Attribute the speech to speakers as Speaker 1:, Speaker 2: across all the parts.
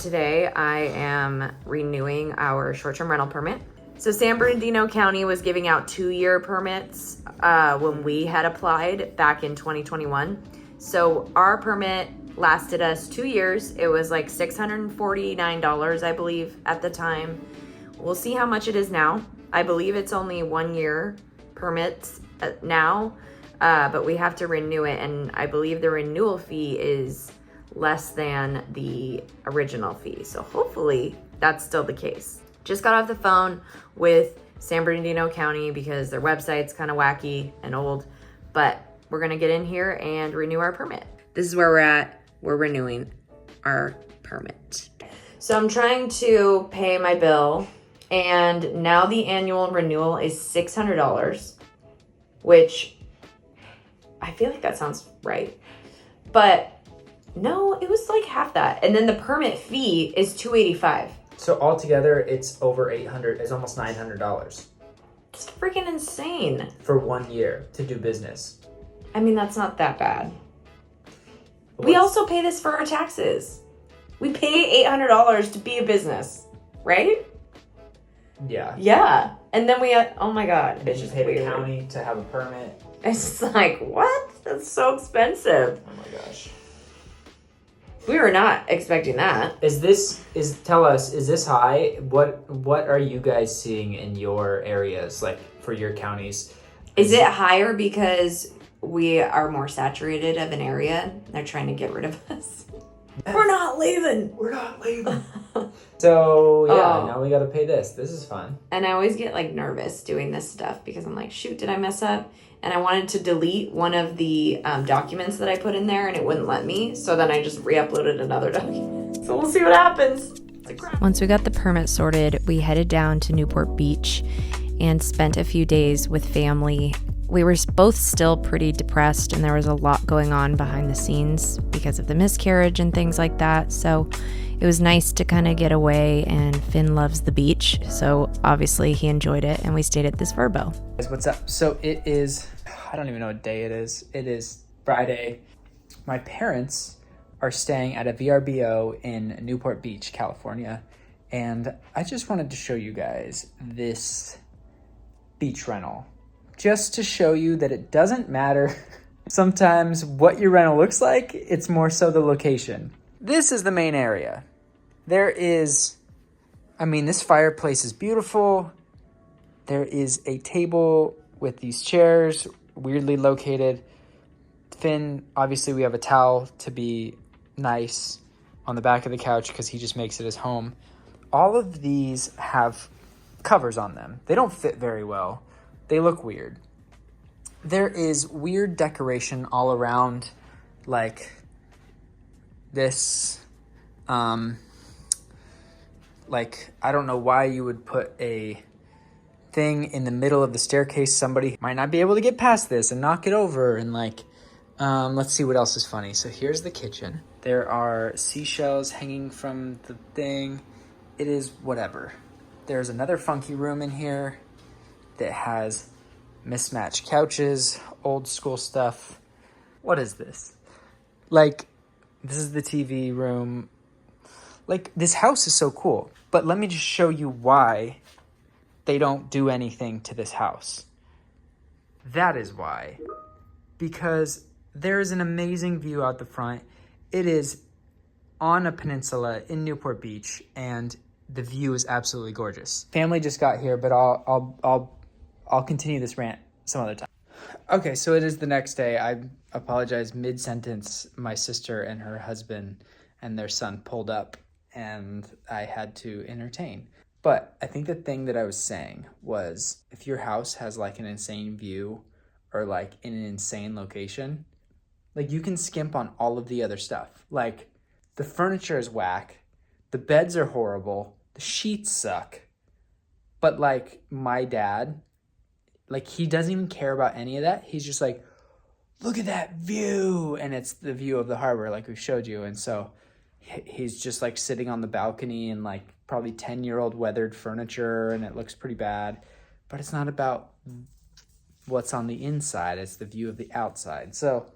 Speaker 1: today I am renewing our short-term rental permit. So San Bernardino County was giving out 2-year permits when we had applied back in 2021. So our permit lasted us 2 years. It was like $649, I believe, at the time. We'll see how much it is now. I believe it's only 1 year permits now, but we have to renew it. And I believe the renewal fee is less than the original fee. So hopefully that's still the case. Just got off the phone with San Bernardino County because their website's kind of wacky and old, but we're gonna get in here and renew our permit. This is where we're at. We're renewing our permit. So I'm trying to pay my bill, and now the annual renewal is $600, which I feel like that sounds right, but no, it was like half that. And then the permit fee is $285.
Speaker 2: So altogether, it's over $800. It's almost $900
Speaker 1: It's freaking insane.
Speaker 2: for 1 year to do business.
Speaker 1: I mean, that's not that bad. We also pay this for our taxes. We pay $800 to be a business, right?
Speaker 2: Yeah.
Speaker 1: Yeah. And then we, oh my God.
Speaker 2: Did you pay the county to have a permit?
Speaker 1: It's like, what? That's so expensive.
Speaker 2: Oh my gosh.
Speaker 1: We were not expecting that.
Speaker 2: Tell us, is this high? What are you guys seeing in your areas, like for your counties?
Speaker 1: Is it higher because we are more saturated of an area? They're trying to get rid of us. We're not leaving.
Speaker 2: We're not leaving. So yeah, now we got to pay this. This is fun.
Speaker 1: And I always get like nervous doing this stuff because I'm like, shoot, did I mess up? And I wanted to delete one of the documents that I put in there and it wouldn't let me. So then I just re-uploaded another document. So we'll see what happens. Once we got the permit sorted, we headed down to Newport Beach and spent a few days with family. We were both still pretty depressed and there was a lot going on behind the scenes because of the miscarriage and things like that. So it was nice to kind of get away, and Finn loves the beach. So obviously he enjoyed it and we stayed at this VRBO.
Speaker 2: What's up? So it is, I don't even know what day it is. It is Friday. My parents are staying at a VRBO in Newport Beach, California. And I just wanted to show you guys this beach rental, just to show you that it doesn't matter sometimes what your rental looks like. It's more so the location. This is the main area. There is, this fireplace is beautiful. There is a table with these chairs, weirdly located. Finn, obviously we have a towel to be nice on the back of the couch because he just makes it his home. All of these have covers on them. They don't fit very well. They look weird. There is weird decoration all around, like this, I don't know why you would put a thing in the middle of the staircase. Somebody might not be able to get past this and knock it over. And let's see what else is funny. So here's the kitchen. There are seashells hanging from the thing. It is whatever. There's another funky room in here that has mismatched couches, old school stuff. What is this? This is the TV room. This house is so cool. But let me just show you why they don't do anything to this house. That is why. Because there is an amazing view out the front. It is on a peninsula in Newport Beach, and the view is absolutely gorgeous. Family just got here, but I'll continue this rant some other time. Okay, so it is the next day. I apologize. Mid-sentence, my sister and her husband and their son pulled up, and I had to entertain. But I think the thing that I was saying was, if your house has an insane view or in an insane location, you can skimp on all of the other stuff. The furniture is whack, the beds are horrible, the sheets suck. But my dad, he doesn't even care about any of that. He's just look at that view. And it's the view of the harbor, like we showed you. And so he's just sitting on the balcony and probably 10-year-old weathered furniture, and it looks pretty bad. But it's not about what's on the inside. It's the view of the outside. So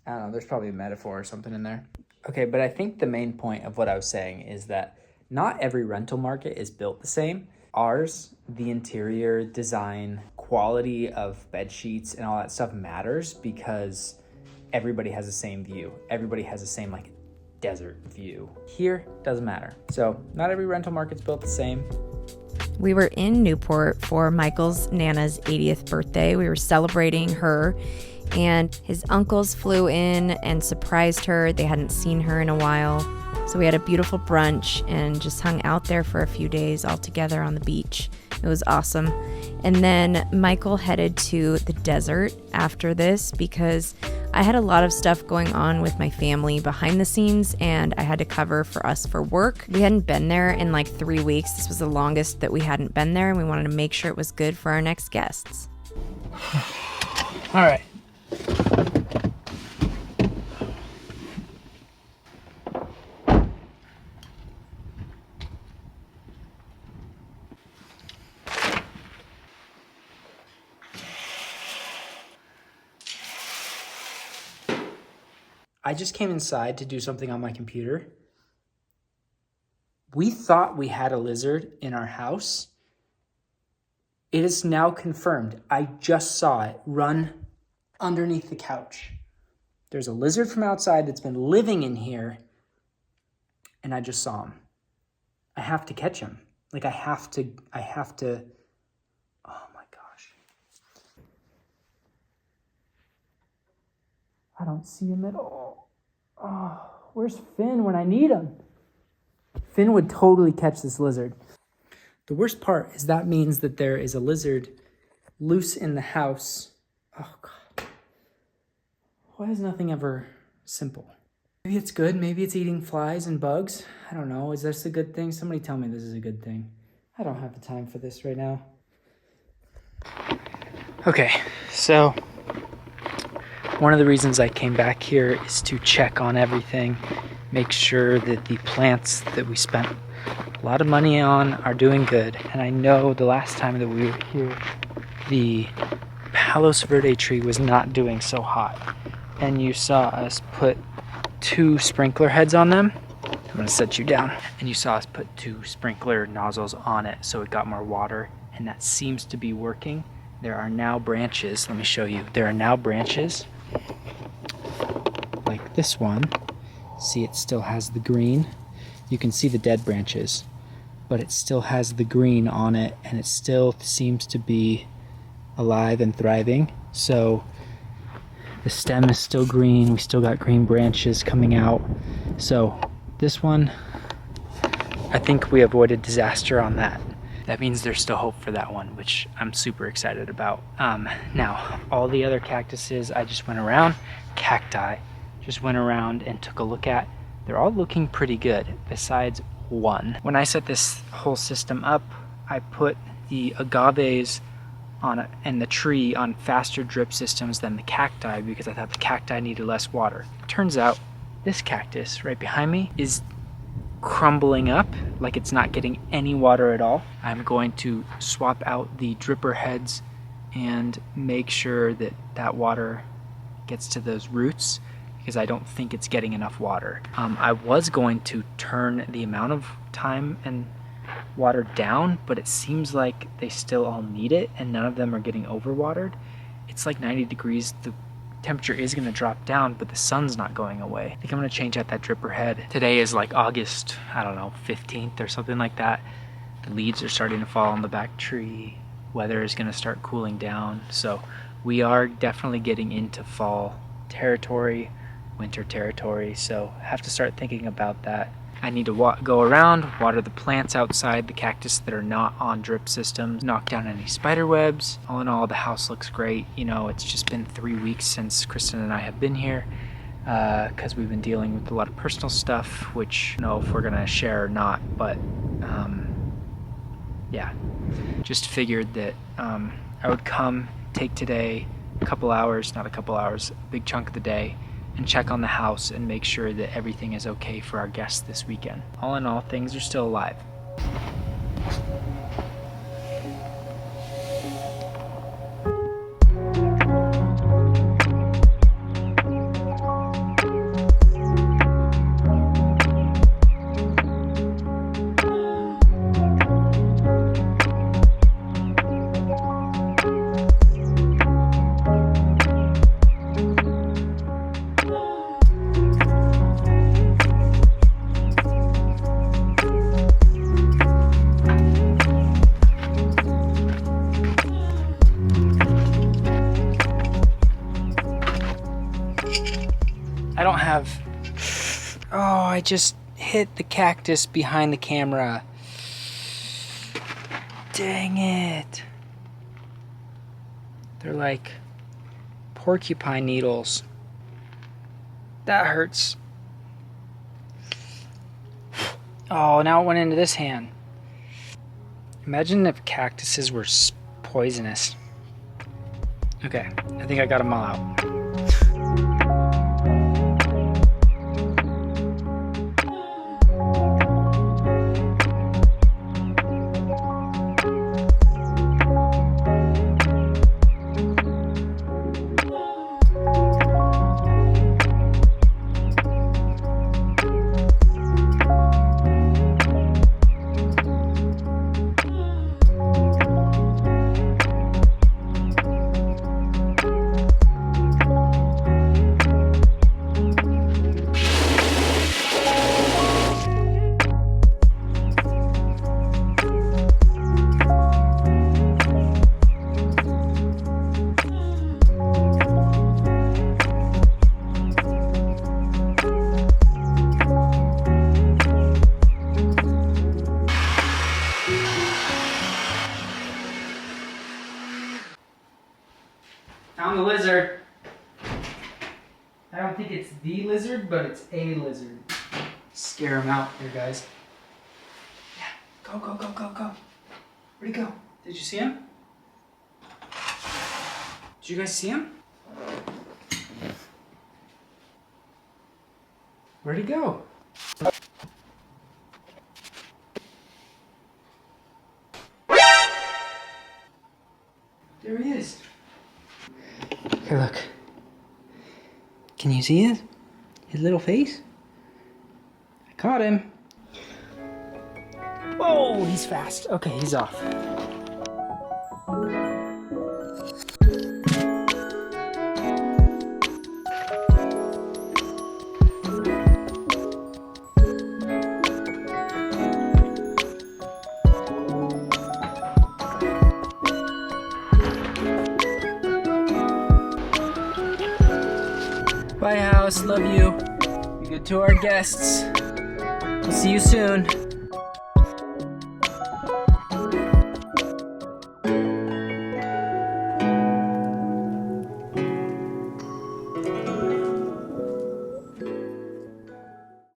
Speaker 2: I don't know. There's probably a metaphor or something in there. Okay, but I think the main point of what I was saying is that not every rental market is built the same. Ours, the interior design, quality of bed sheets and all that stuff matters because everybody has the same view. Everybody has the same like desert view. Here, doesn't matter. So not every rental market's built the same.
Speaker 1: We were in Newport for Michael's Nana's 80th birthday. We were celebrating her, and his uncles flew in and surprised her. They hadn't seen her in a while. So we had a beautiful brunch and just hung out there for a few days all together on the beach. It was awesome. And then Michael headed to the desert after this because I had a lot of stuff going on with my family behind the scenes, and I had to cover for us for work. We hadn't been there in like 3 weeks. This was the longest that we hadn't been there, and we wanted to make sure it was good for our next guests.
Speaker 2: All right. I just came inside to do something on my computer. We thought we had a lizard in our house. It is now confirmed. I just saw it run underneath the couch. There's a lizard from outside that's been living in here, and I just saw him. I have to catch him. Like I have to, oh my gosh. I don't see him at all. Oh, where's Finn when I need him? Finn would totally catch this lizard. The worst part is that means that there is a lizard loose in the house. Oh God. Why is nothing ever simple? Maybe it's good. Maybe it's eating flies and bugs. I don't know. Is this a good thing? Somebody tell me this is a good thing. I don't have the time for this right now. Okay, so one of the reasons I came back here is to check on everything, make sure that the plants that we spent a lot of money on are doing good. And I know the last time that we were here, the Palos Verde tree was not doing so hot. And you saw us put 2 sprinkler heads on them. I'm gonna set you down. And you saw us put 2 sprinkler nozzles on it so it got more water, and that seems to be working. There are now branches, let me show you. There are now branches like this one. See, it still has the green. You can see the dead branches, but it still has the green on it, and it still seems to be alive and thriving. So the stem is still green. We still got green branches coming out. So this one, I think we avoided disaster on that. That means there's still hope for that one, which I'm super excited about. Now, all the other cactuses I just went around, cacti, just went around and took a look at. They're all looking pretty good, besides one. When I set this whole system up, I put the agaves on and the tree on faster drip systems than the cacti because I thought the cacti needed less water. Turns out this cactus right behind me is crumbling up, like it's not getting any water at all. I'm going to swap out the dripper heads and make sure that that water gets to those roots because I don't think it's getting enough water. I was going to turn the amount of time and water down, but it seems like they still all need it and none of them are getting overwatered. It's like 90 degrees. The temperature is going to drop down, but the sun's not going away. I think I'm going to change out that dripper head. Today is like August, I don't know, 15th or something like that. The leaves are starting to fall on the back tree. Weather is going to start cooling down. So we are definitely getting into fall territory, winter territory. So I have to start thinking about that. I need to go around, water the plants outside, the cactus that are not on drip systems, knock down any spider webs. All in all, the house looks great. You know, it's just been 3 weeks since Kristen and I have been here because we've been dealing with a lot of personal stuff, which I don't know if we're gonna share or not, but yeah. Just figured that I would come, take today, a couple hours, not a couple hours, a big chunk of the day, and check on the house and make sure that everything is okay for our guests this weekend. All in all, things are still alive. don't have... Oh, I just hit the cactus behind the camera. Dang it. They're like porcupine needles. That hurts. Oh, now it went into this hand. Imagine if cactuses were poisonous. Okay, I think I got them all out. Found the lizard. I don't think it's the lizard, but it's a lizard. Scare him out here, guys. Yeah, go, go, go, go, go. Where'd he go? Did you see him? Did you guys see him? Where'd he go? There he is. Here, look. Can you see his little face? I caught him. Whoa, he's fast. Okay, he's off. Bye, house. Love you. Be good to our guests. We'll see you soon.